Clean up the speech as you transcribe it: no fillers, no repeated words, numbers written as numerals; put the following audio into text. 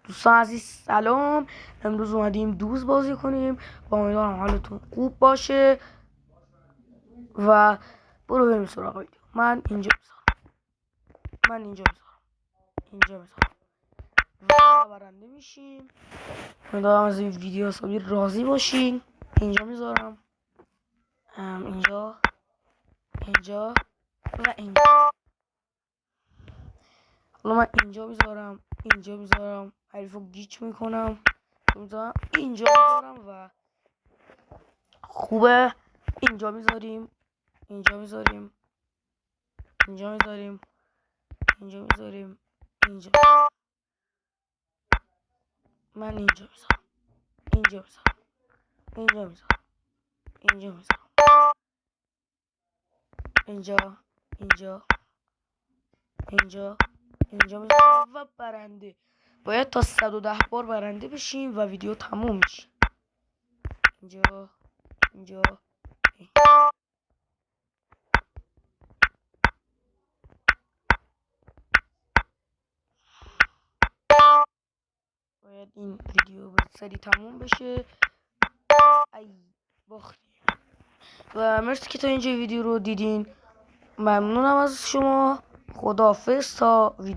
دوستان عزیز سلام. امروز اومدیم دوز بازی کنیم و امیدوارم حالتون خوب باشه و برو بریم سراغ ویدیو. من اینجا میذارم و برنده میشیم. امیدوارم از این ویدیو حسابی راضی باشین. اینجا میذارم، اینجا و اینجا. حالا من اینجا میذارم حریفو گیچ میکنم، اینجا میذارم و خوبه. اینجا میذاریم اینجا. من اینجا میذارم اینجا میذارم و برنده. باید تا 110 بار برنده بشیم و ویدیو تموم میشه. اینجا باید این ویدیو به سری تموم بشه. ای باختیم. و مرسی که تا اینجا ویدیو رو دیدین. ممنونم از شما. خداحافظ تا ویدیو